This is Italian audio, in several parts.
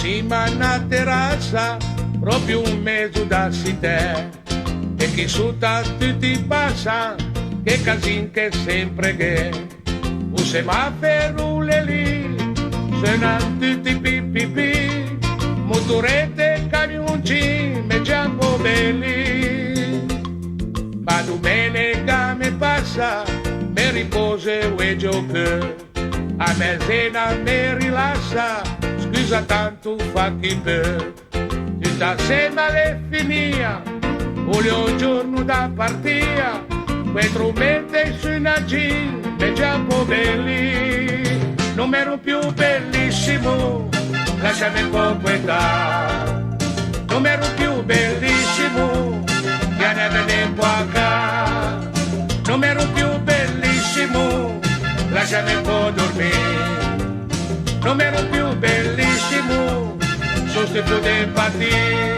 cima una terrazza, proprio un mezzo da te. E chi sutta tutti passa, che casin che sempre che. Un semaforo lì, suonano tutti pipipì, motorette, camionci, me giambo belli. Ma domenica mi passa, mi riposo e gioco. A mezzena mi rilassa, scusa tanto fa chi per. Tutta sera le finia, voglio un giorno da partire, quattro mente su una G, e già un po' belli. Non ero più bellissimo, lasciami un po' quetà. Non ero più bellissimo, vieni un po' qua. Non ero più bellissimo, lasciami un po' dormire. Non ero più bellissimo, sostituto di partire.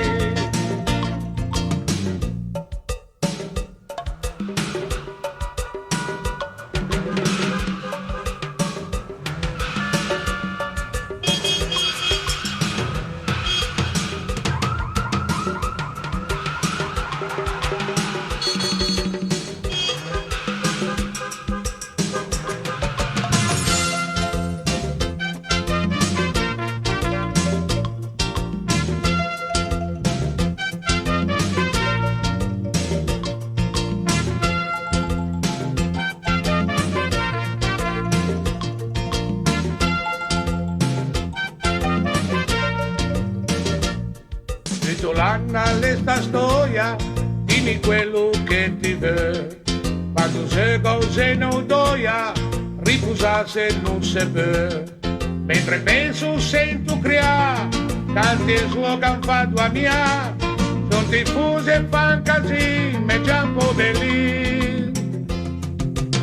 L'anna le sta storia, dimmi quello che ti vuoi. Quando se cose non doia, riposarsi non si può. Mentre penso sento criare, tanti slogan fatto a mia, sono diffuse e fan casino, me già un po' belli.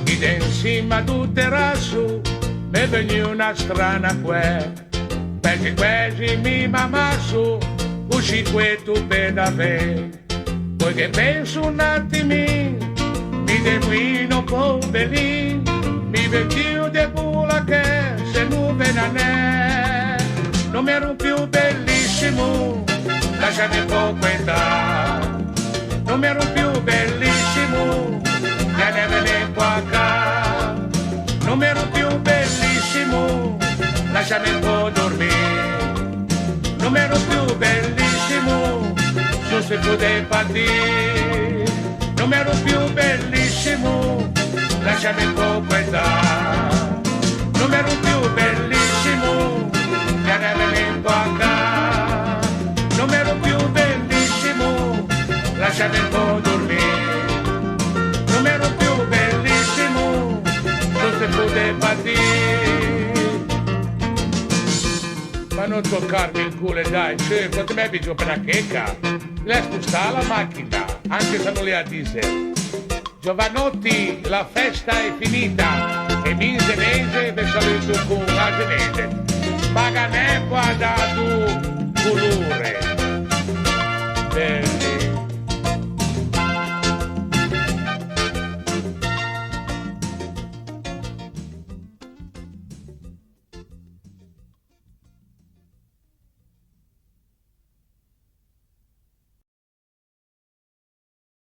Ed insieme ad un terrazzo, mi venne una strana qua, perché quasi mi mamasso, usci questo per davvero. Poi che penso un attimino, mi demuino un po' belli, mi vecchio de bula che se non ve ne. Non ero più bellissimo, lasciami un po' quetà. Non ero più bellissimo, vieni qua qua. Non ero più bellissimo, lasciami un po' dormire. Non ero più bellissimo, sostituto dei partiti. Non ero più bellissimo, lasciami un po' quetà. Non ero più bellissimo, vieni qua qua. Non ero più bellissimo, lasciami un po' dormire. Non ero più bellissimo, sostituto dei partiti. Ma non toccarmi il culo, dai, cioè, quanto mi hai bisogno per la checca? Lei spostare la macchina, anche se non le ha diesel. Giovanotti, la festa è finita, e mese vi saluto con la genese. Paganè qua dato colore.